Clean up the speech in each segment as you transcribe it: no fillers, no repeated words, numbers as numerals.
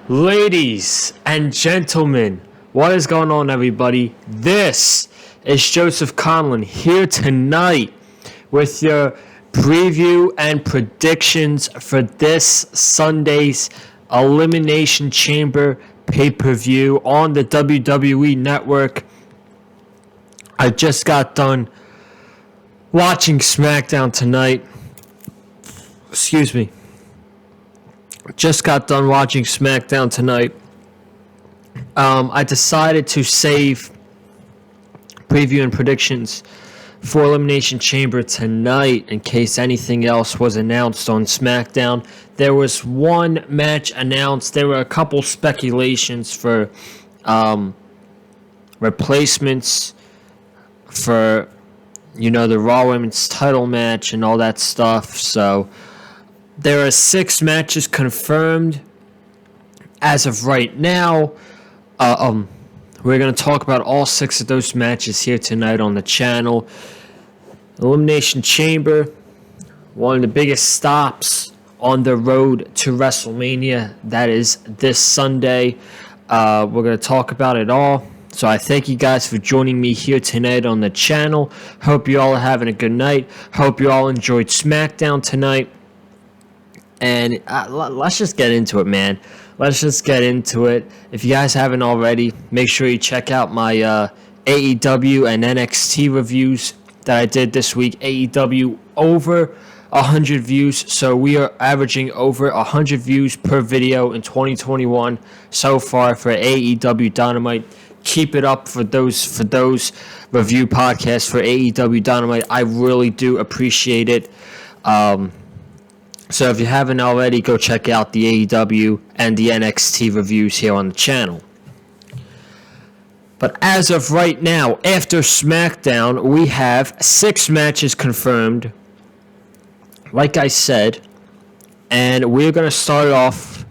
Ladies and gentlemen, what is going on, everybody? This is Joseph Conlon here tonight with your preview and predictions for this Sunday's Elimination Chamber pay-per-view on the WWE Network. I just got done watching SmackDown tonight. Excuse me. Just got done watching SmackDown tonight. I decided to save preview and predictions for Elimination Chamber tonight in case anything else was announced on SmackDown. There was one match announced. There were a couple speculations for replacements for, the Raw Women's title match and all that stuff. So there are 6 matches confirmed as of right now. We're going to talk about all 6 of those matches here tonight on the channel. Elimination Chamber, one of the biggest stops on the road to WrestleMania. That is this Sunday. We're going to talk about it all. So I thank you guys for joining me here tonight on the channel. Hope you all are having a good night. Hope you all enjoyed SmackDown tonight. And let's just get into it, man. Let's just get into it. If you guys haven't already, make sure you check out my AEW and NXT reviews that I did this week. AEW over 100 views. So we are averaging over 100 views per video in 2021 so far for AEW Dynamite. Keep it up for those review podcasts for AEW Dynamite. I really do appreciate it. So if you haven't already, go check out the AEW and the NXT reviews here on the channel. But as of right now, after SmackDown, we have 6 matches confirmed, like I said. And we're going to start off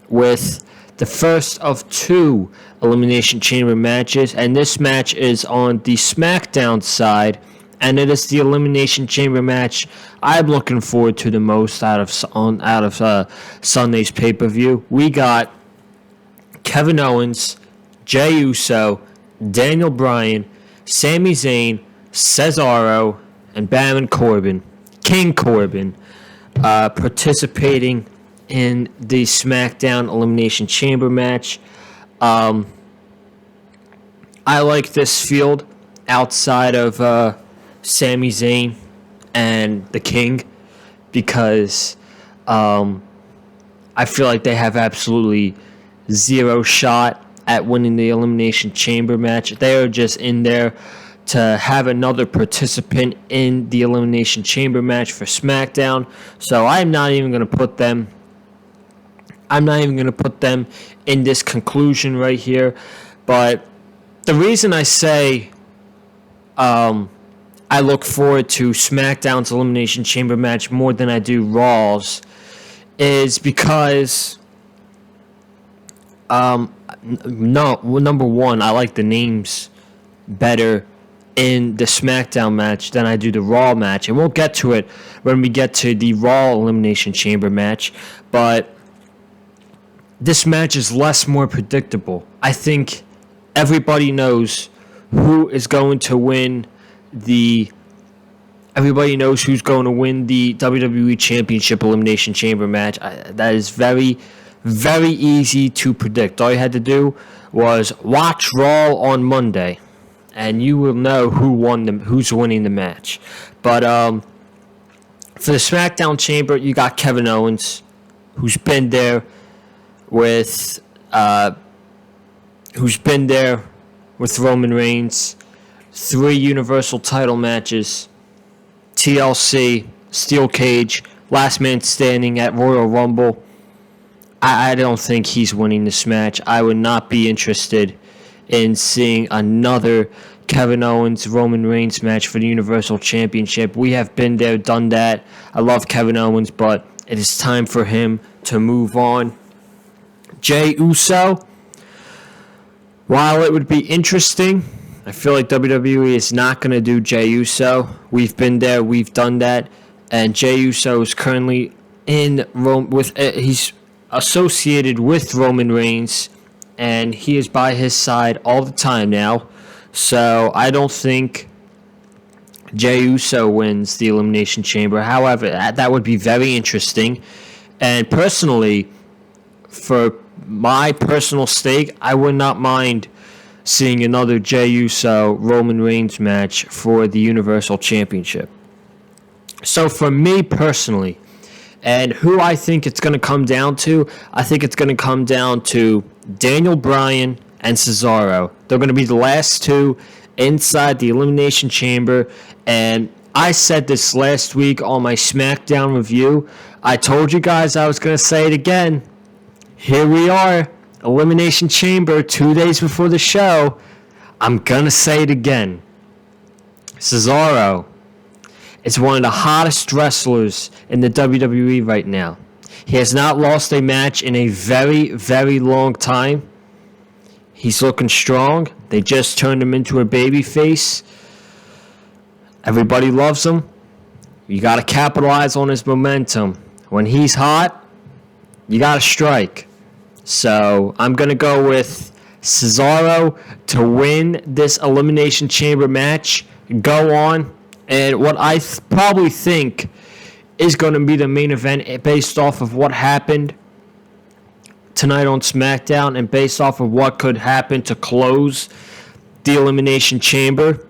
with the first of 2 Elimination Chamber matches. And this match is on the SmackDown side. And it is the Elimination Chamber match I'm looking forward to the most out of Sunday's pay-per-view. We got Kevin Owens, Jey Uso, Daniel Bryan, Sami Zayn, Cesaro, and Baron Corbin, King Corbin, participating in the SmackDown Elimination Chamber match. I like this field outside of Sami Zayn and the King because I feel like they have absolutely zero shot at winning the Elimination Chamber match. They are just in there to have another participant in the Elimination Chamber match for SmackDown. So I'm not even going to put them in this conclusion right here. But the reason I say I look forward to SmackDown's Elimination Chamber match more than I do Raw's is because, number one, I like the names better in the SmackDown match than I do the Raw match. And we'll get to it when we get to the Raw Elimination Chamber match. But this match is more predictable. I think everybody knows who is going to win Everybody knows who's going to win the WWE Championship Elimination Chamber match. That is very, very easy to predict. All you had to do was watch Raw on Monday, and you will know who's winning the match. But for the SmackDown Chamber, you got Kevin Owens, who's been there with Roman Reigns. 3 Universal title matches, TLC, Steel Cage, Last Man Standing at Royal Rumble. I don't think he's winning this match. I would not be interested in seeing another Kevin Owens, Roman Reigns match for the Universal Championship. We have been there, done that. I love Kevin Owens, but it is time for him to move on. Jey Uso, while it would be interesting, I feel like WWE is not going to do Jey Uso. We've been there, we've done that, and Jey Uso is currently in Rome with he's associated with Roman Reigns, and he is by his side all the time now. So I don't think Jey Uso wins the Elimination Chamber. However, that would be very interesting. And personally, for my personal stake, I would not mind seeing another Jey Uso Roman Reigns match for the Universal Championship. So for me personally, and who I think it's going to come down to, I think it's going to come down to Daniel Bryan and Cesaro. They're going to be the last two inside the Elimination Chamber. And I said this last week on my SmackDown review. I told you guys I was going to say it again. Here we are, Elimination Chamber, 2 days before the show. I'm going to say it again. Cesaro is one of the hottest wrestlers in the WWE right now. He has not lost a match in a very, very long time. He's looking strong. They just turned him into a babyface. Everybody loves him. You got to capitalize on his momentum. When he's hot, you got to strike. So I'm going to go with Cesaro to win this Elimination Chamber match. Go on. And what I probably think is going to be the main event based off of what happened tonight on SmackDown and based off of what could happen to close the Elimination Chamber.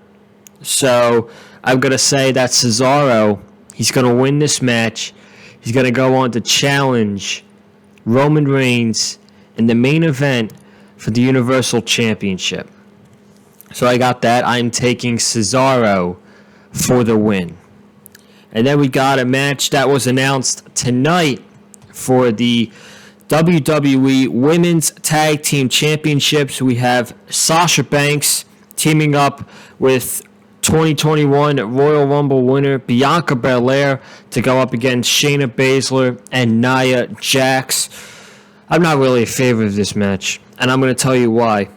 So I'm going to say that Cesaro, he's going to win this match. He's going to go on to challenge Roman Reigns in the main event for the Universal Championship. So I got that. I'm taking Cesaro for the win. And then we got a match that was announced tonight for the WWE Women's Tag Team Championships. We have Sasha Banks teaming up with 2021 Royal Rumble winner Bianca Belair to go up against Shayna Baszler and Nia Jax. I'm not really a favorite of this match, and I'm going to tell you why.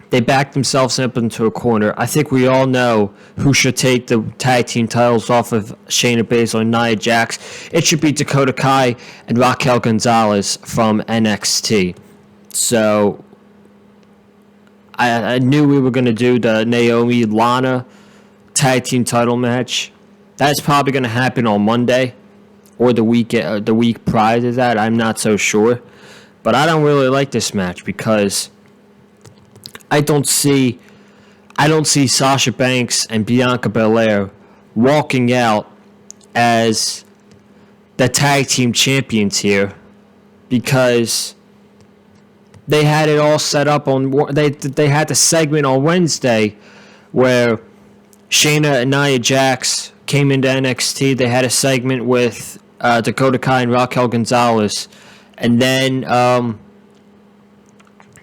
They backed themselves up into a corner. I think we all know who should take the tag team titles off of Shayna Baszler and Nia Jax. It should be Dakota Kai and Raquel Gonzalez from NXT. So I knew we were going to do the Naomi-Lana tag team title match. That's probably going to happen on Monday or the week prior to that. I'm not so sure. But I don't really like this match because I don't see Sasha Banks and Bianca Belair walking out as the tag team champions here because they had it all set up on. They had the segment on Wednesday where Shayna and Nia Jax came into NXT. They had a segment with Dakota Kai and Raquel Gonzalez, and then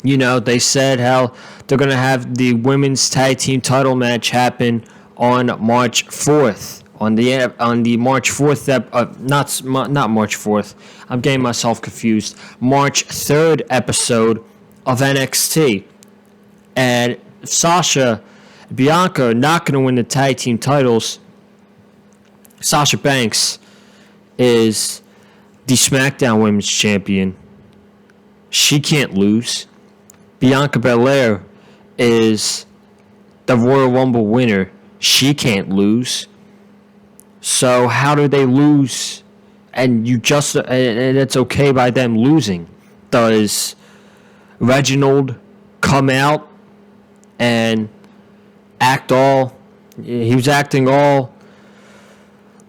they said how they're going to have the women's tag team title match happen on March 4th. On the March 4th, not March 4th. I'm getting myself confused. March 3rd episode of NXT. And Sasha, Bianca are not going to win the tag team titles. Sasha Banks is the SmackDown Women's Champion. She can't lose. Bianca Belair is the Royal Rumble winner. She can't lose. So how do they lose? And it's okay by them losing. Does Reginald come out and he was acting all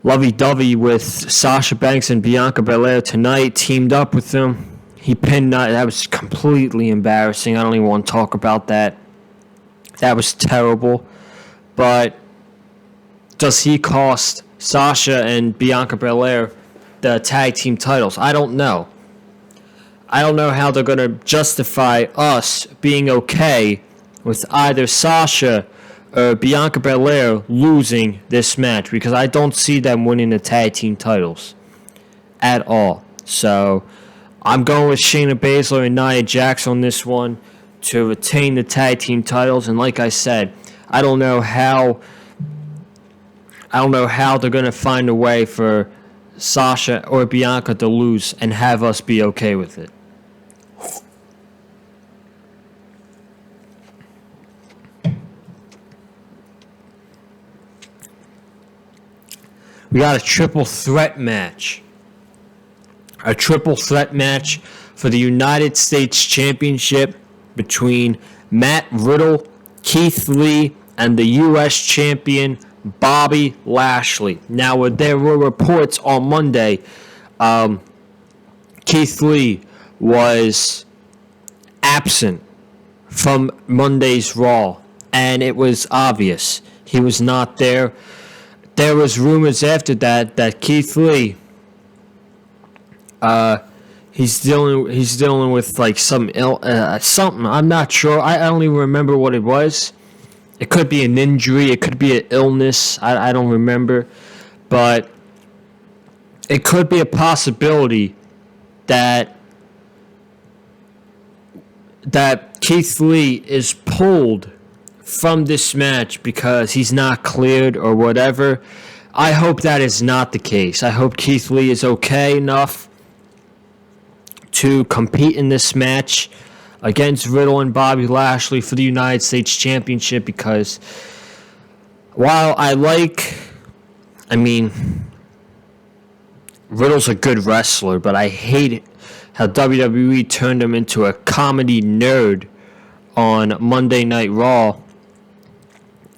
lovey-dovey with Sasha Banks and Bianca Belair tonight, teamed up with them. He pinned Nia. That was completely embarrassing. I don't even want to talk about that. That was terrible. But does he cost Sasha and Bianca Belair the tag team titles? I don't know. I don't know how they're going to justify us being okay with either Sasha or Bianca Belair losing this match because I don't see them winning the tag team titles at all. So I'm going with Shayna Baszler and Nia Jax on this one to retain the tag team titles. And like I said, I don't know how they're going to find a way for Sasha or Bianca to lose and have us be okay with it. We got a triple threat match. A triple threat match for the United States Championship between Matt Riddle, Keith Lee, and the U.S. champion Bobby Lashley. Now, there were reports on Monday Keith Lee was absent from Monday's Raw, and it was obvious he was not there. There was rumors after that Keith Lee, he's dealing with like something. I'm not sure. I don't even remember what it was. It could be an injury. It could be an illness. I don't remember, but it could be a possibility that Keith Lee is pulled from this match because he's not cleared or whatever. I hope that is not the case. I hope Keith Lee is okay enough to compete in this match against Riddle and Bobby Lashley for the United States Championship, because while Riddle's a good wrestler, but I hate how WWE turned him into a comedy nerd on Monday Night Raw.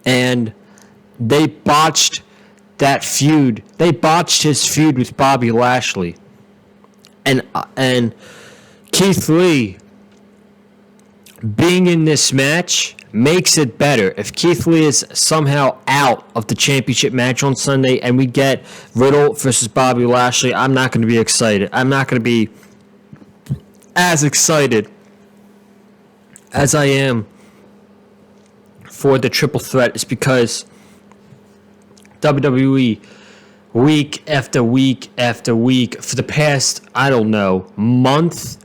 And they botched that feud. They botched his feud with Bobby Lashley. And Keith Lee being in this match makes it better. If Keith Lee is somehow out of the championship match on Sunday and we get Riddle versus Bobby Lashley, I'm not going to be excited. I'm not going to be as excited as I am for the triple threat. Is because WWE week after week after week for the past, I don't know, month,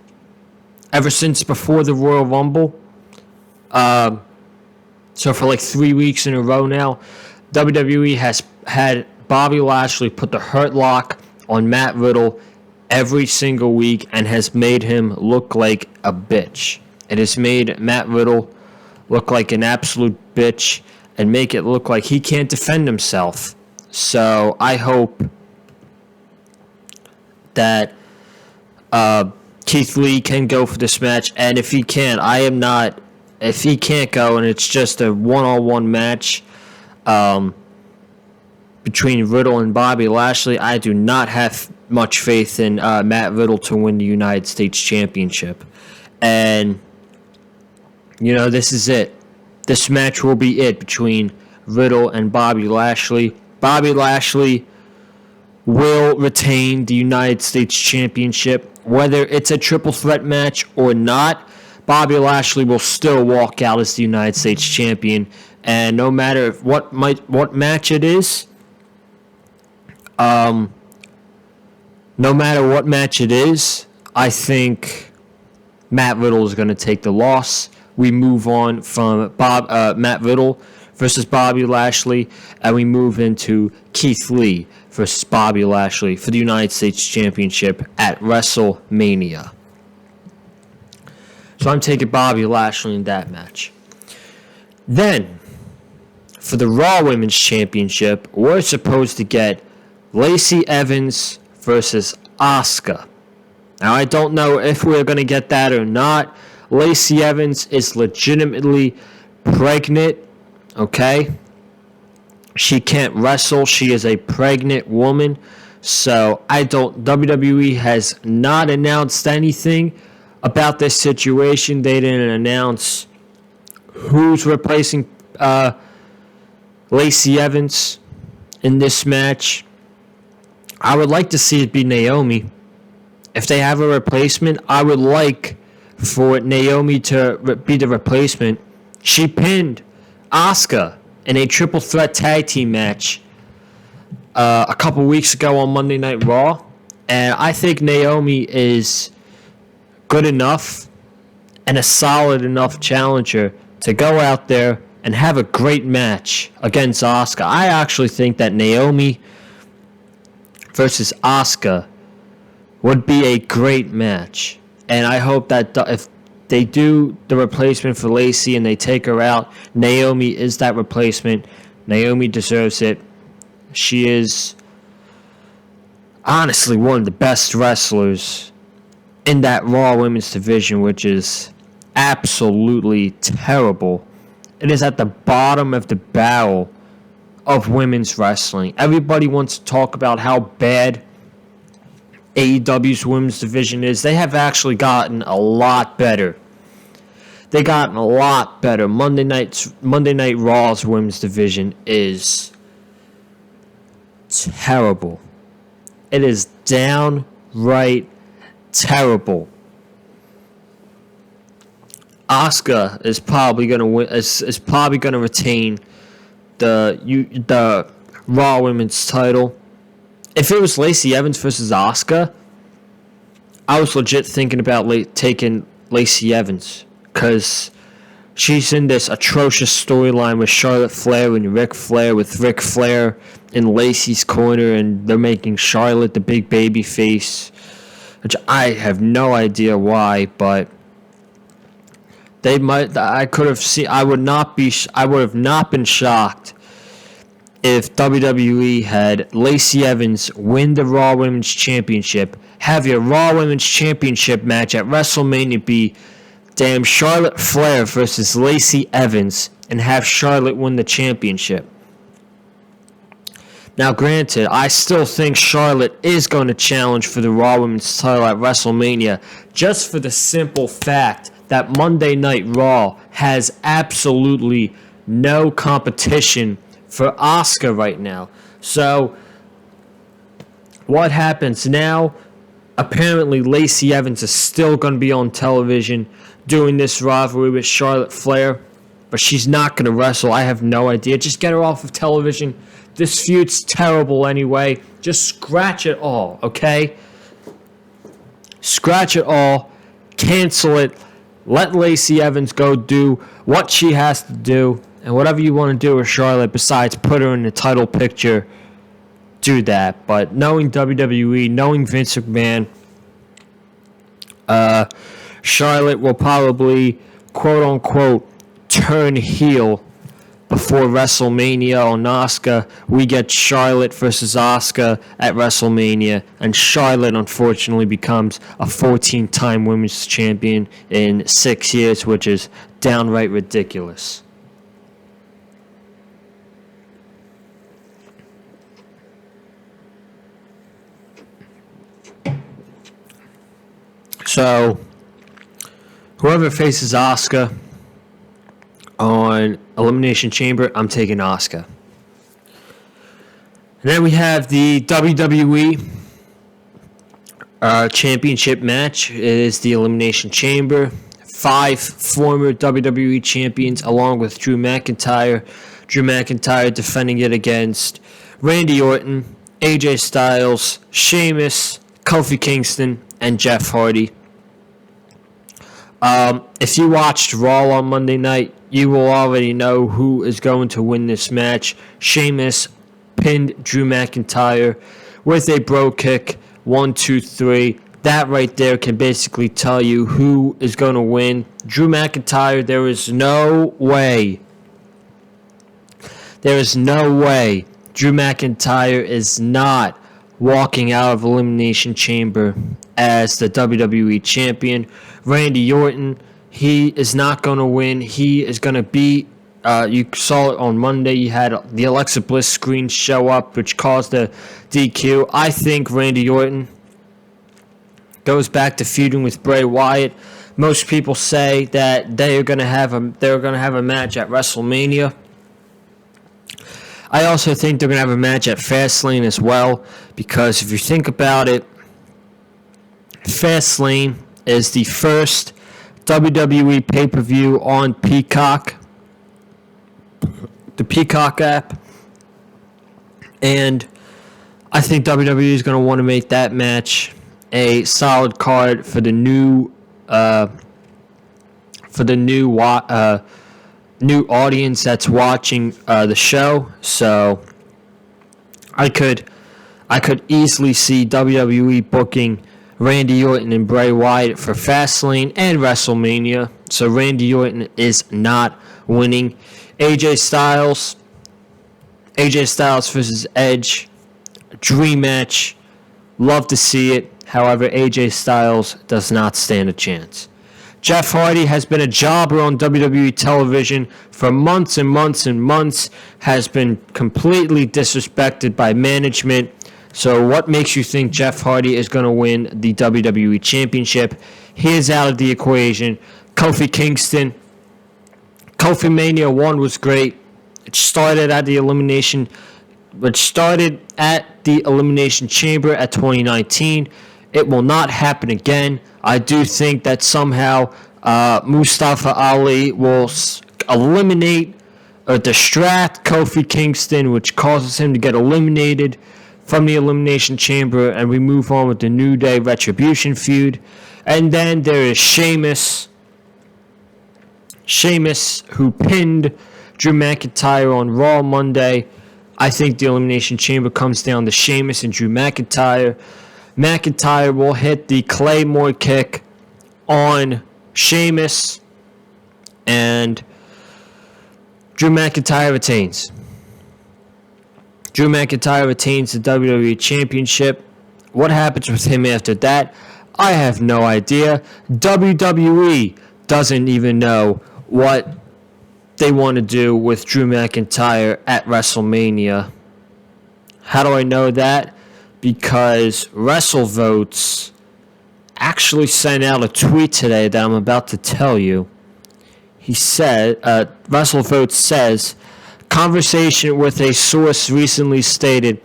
ever since before the Royal Rumble, so for like 3 weeks in a row now, WWE has had Bobby Lashley put the Hurt Lock on Matt Riddle every single week and has made him look like a bitch. It has made Matt Riddle look like an absolute bitch and make it look like he can't defend himself. So I hope that Keith Lee can go for this match, and if he can't, if he can't go and it's just a one-on-one match between Riddle and Bobby Lashley, I do not have much faith in Matt Riddle to win the United States Championship. And this is it. This match will be it between Riddle and Bobby Lashley. Bobby Lashley will retain the United States Championship. Whether it's a triple threat match or not, Bobby Lashley will still walk out as the United States Champion. And no matter what match it is, I think Matt Riddle is going to take the loss. We move on from Matt Riddle versus Bobby Lashley, and we move into Keith Lee versus Bobby Lashley for the United States Championship at WrestleMania. So I'm taking Bobby Lashley in that match. Then, for the Raw Women's Championship, we're supposed to get Lacey Evans versus Asuka. Now, I don't know if we're going to get that or not. Lacey Evans is legitimately pregnant, okay? She can't wrestle. She is a pregnant woman. So, WWE has not announced anything about this situation. They didn't announce who's replacing Lacey Evans in this match. I would like to see it be Naomi. If they have a replacement, I would like for Naomi to be the replacement. She pinned Asuka in a triple threat tag team match a couple weeks ago on Monday Night Raw. And I think Naomi is good enough and a solid enough challenger to go out there and have a great match against Asuka. I actually think that Naomi versus Asuka would be a great match. And I hope that if they do the replacement for Lacey and they take her out, Naomi is that replacement. Naomi deserves it. She is honestly one of the best wrestlers in that Raw Women's division, which is absolutely terrible. It is at the bottom of the barrel of women's wrestling. Everybody wants to talk about how bad AEW's women's division is. They have actually gotten a lot better. They gotten a lot better. Monday Night Raw's women's division is terrible. It is downright terrible. Asuka is probably going to win. Is probably going to retain the Raw Women's title. If it was Lacey Evans versus Asuka, I was legit thinking about taking Lacey Evans because she's in this atrocious storyline with Charlotte Flair and Ric Flair, with Ric Flair in Lacey's corner, and they're making Charlotte the big baby face, which I have no idea why, but they might. I could have seen. I would have not been shocked if WWE had Lacey Evans win the Raw Women's Championship, have your Raw Women's Championship match at WrestleMania be damn Charlotte Flair versus Lacey Evans, and have Charlotte win the championship. Now, granted, I still think Charlotte is going to challenge for the Raw Women's title at WrestleMania, just for the simple fact that Monday Night Raw has absolutely no competition for Asuka right now. So, what happens now? Apparently, Lacey Evans is still going to be on television doing this rivalry with Charlotte Flair, but she's not going to wrestle. I have no idea. Just get her off of television. This feud's terrible anyway. Just scratch it all, okay? Scratch it all. Cancel it. Let Lacey Evans go do what she has to do. And whatever you want to do with Charlotte besides put her in the title picture, do that. But knowing WWE, knowing Vince McMahon, Charlotte will probably, quote-unquote, turn heel before WrestleMania on Asuka. We get Charlotte versus Asuka at WrestleMania, and Charlotte, unfortunately, becomes a 14-time women's champion in 6 years, which is downright ridiculous. So, whoever faces Asuka on Elimination Chamber, I'm taking Asuka. And then we have the WWE Championship Match. It is the Elimination Chamber. 5 former WWE champions along with Drew McIntyre. Drew McIntyre defending it against Randy Orton, AJ Styles, Sheamus, Kofi Kingston, and Jeff Hardy. If you watched Raw on Monday night, you will already know who is going to win this match. Sheamus pinned Drew McIntyre with a bro kick. 1, 2, 3. That right there can basically tell you who is going to win. Drew McIntyre, there is no way. There is no way Drew McIntyre is not walking out of Elimination Chamber as the WWE Champion. Randy Orton, he is not going to win. He is going to beat, you saw it on Monday, you had the Alexa Bliss screen show up, which caused the DQ. I think Randy Orton goes back to feuding with Bray Wyatt. Most people say that they're going to have a match at WrestleMania. I also think they're going to have a match at Fastlane as well, because if you think about it, Fastlane is the first WWE pay-per-view on Peacock, the Peacock app, and I think WWE is going to want to make that match a solid card for the new new audience that's watching the show. So I could I could easily see WWE booking Randy Orton and Bray Wyatt for Fastlane and WrestleMania. So Randy Orton is not winning. AJ Styles versus Edge, dream match. Love to see it. However, AJ Styles does not stand a chance. Jeff Hardy has been a jobber on WWE television for months and months and months, has been completely disrespected by management. So what makes you think Jeff Hardy is going to win the WWE Championship? He is out of the equation. Kofi Kingston. Kofi Mania 1 was great. It started at the Elimination Chamber at 2019. It will not happen again. I do think that somehow Mustafa Ali will eliminate or distract Kofi Kingston, which causes him to get eliminated from the Elimination Chamber, and we move on with the New Day Retribution feud. And then there is Sheamus, who pinned Drew McIntyre on Raw Monday. I think the Elimination Chamber comes down to Sheamus and Drew McIntyre. McIntyre will hit the Claymore kick on Sheamus, and Drew McIntyre retains. Drew McIntyre retains the WWE Championship. What happens with him after that? I have no idea. WWE doesn't even know what they want to do with Drew McIntyre at WrestleMania. How do I know that? Because WrestleVotes actually sent out a tweet today that I'm about to tell you. He said, WrestleVotes says, conversation with a source recently stated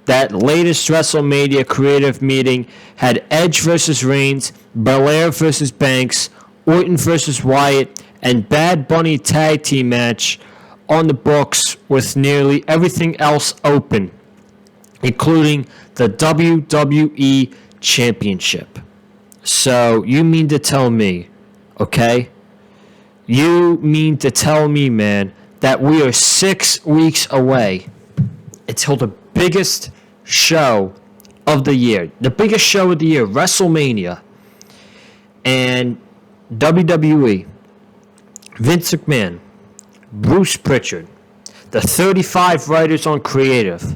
that latest WrestleMania creative meeting had Edge versus Reigns, Belair versus Banks, Orton versus Wyatt, and Bad Bunny tag team match on the books with nearly everything else open, including the WWE Championship. So you mean to tell me, okay? You mean to tell me, man, that we are 6 weeks away until the biggest show of the year. The biggest show of the year, WrestleMania. And WWE, Vince McMahon, Bruce Pritchard, the 35 writers on creative,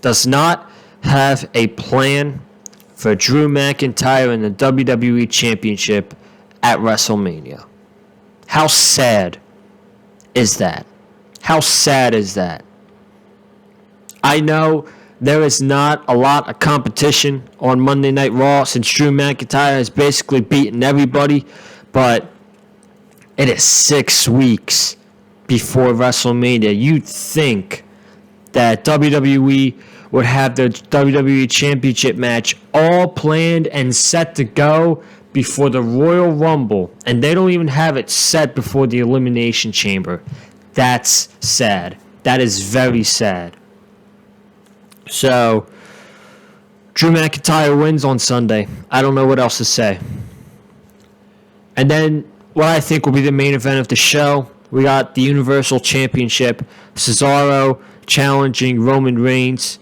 does not have a plan for Drew McIntyre and the WWE Championship at WrestleMania. How sad is that? How sad is that? I know there is not a lot of competition on Monday Night Raw since Drew McIntyre has basically beaten everybody, but it is 6 weeks before WrestleMania. You'd think that WWE would have the WWE Championship match all planned and set to go before the Royal Rumble, and they don't even have it set before the Elimination Chamber. That's sad. That is very sad. So, Drew McIntyre wins on Sunday. I don't know what else to say. And then, what I think will be the main event of the show, we got the Universal Championship. Cesaro challenging Roman Reigns.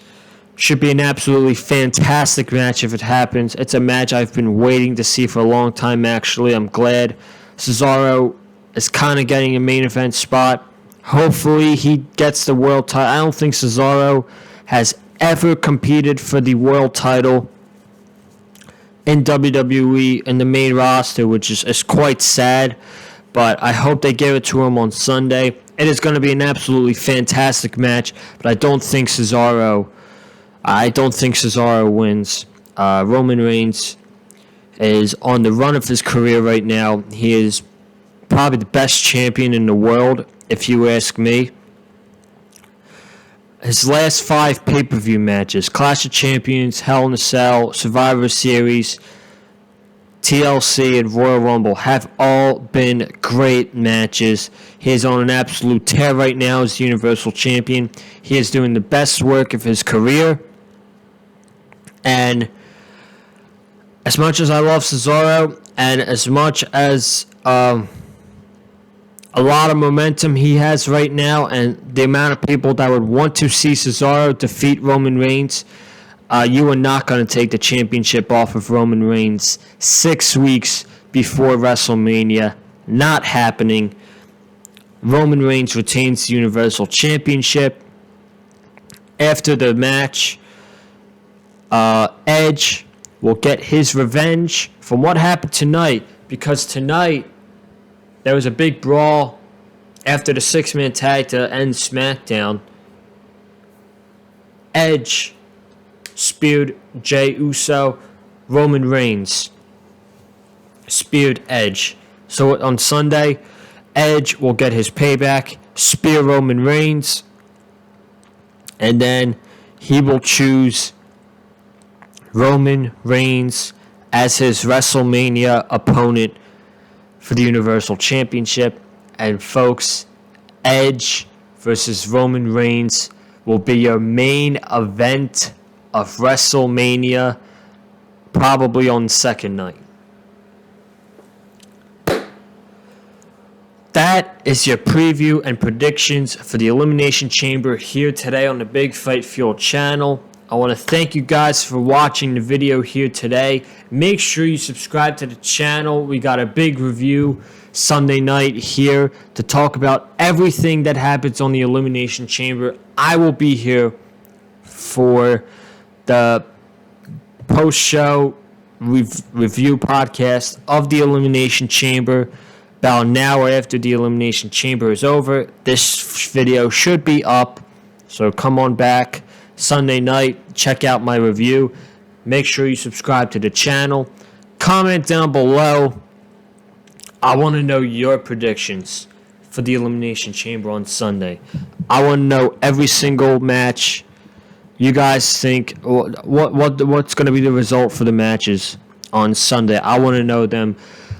Should be an absolutely fantastic match if it happens. It's a match I've been waiting to see for a long time, actually. I'm glad Cesaro is kind of getting a main event spot. Hopefully he gets the world title. I don't think Cesaro has ever competed for the world title in WWE in the main roster, which is quite sad. But I hope they give it to him on Sunday. It is going to be an absolutely fantastic match, but I don't think Cesaro wins. Roman Reigns is on the run of his career right now. He is probably the best champion in the world, if you ask me. His last 5 pay-per-view matches, Clash of Champions, Hell in a Cell, Survivor Series, TLC, and Royal Rumble, have all been great matches. He is on an absolute tear right now as the Universal Champion. He is doing the best work of his career. And as much as I love Cesaro, and as much as a lot of momentum he has right now, and the amount of people that would want to see Cesaro defeat Roman Reigns, You are not going to take the championship off of Roman Reigns 6 weeks before WrestleMania. Not happening. Roman Reigns retains the Universal Championship. After the match, Edge will get his revenge from what happened tonight, because tonight there was a big brawl after the 6-man tag to end SmackDown. Edge speared Jey Uso. Roman Reigns speared Edge. So on Sunday, Edge will get his payback, spear Roman Reigns, and then he will choose Roman Reigns as his WrestleMania opponent for the Universal Championship. And folks, Edge versus Roman Reigns will be your main event of WrestleMania, probably on the second night. That is your preview and predictions for the Elimination Chamber here today on the Big Fight Fuel channel. I want to thank you guys for watching the video here today. Make sure you subscribe to the channel. We got a big review Sunday night here to talk about everything that happens on the Elimination Chamber. I will be here for the post-show review podcast of the Elimination Chamber. About an hour after the Elimination Chamber is over, this video should be up. So come on back Sunday night, check out my review. Make sure you subscribe to the channel. Comment down below. I want to know your predictions for the Elimination Chamber on Sunday. I want to know every single match you guys think. What's going to be the result for the matches on Sunday. I want to know them.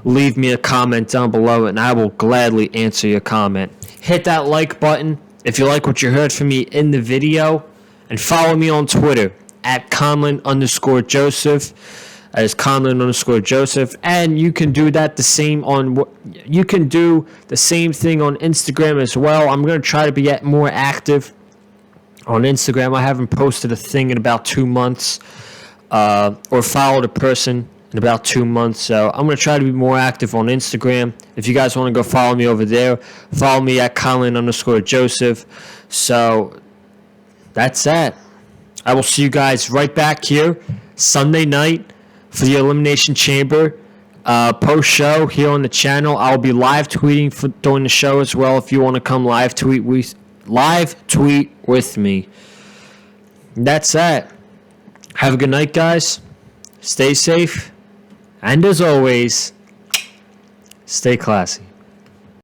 Leave me a comment down below, and I will gladly answer your comment. Hit that like button if you like what you heard from me in the video, and follow me on Twitter at Conlon_Joseph. That is Conlon_Joseph, and you can do that the same on. You can do the same thing on Instagram as well. I'm going to try to be more active on Instagram. I haven't posted a thing in about 2 months, or followed a person in about 2 months. So I'm going to try to be more active on Instagram. If you guys want to go follow me over there, follow me at Conlon_Joseph. So that's that. I will see you guys right back here Sunday night for the Elimination Chamber post show here on the channel. I'll be live tweeting during the show as well. If you want to come live tweet with me. That's that. Have a good night, guys. Stay safe. And as always, stay classy.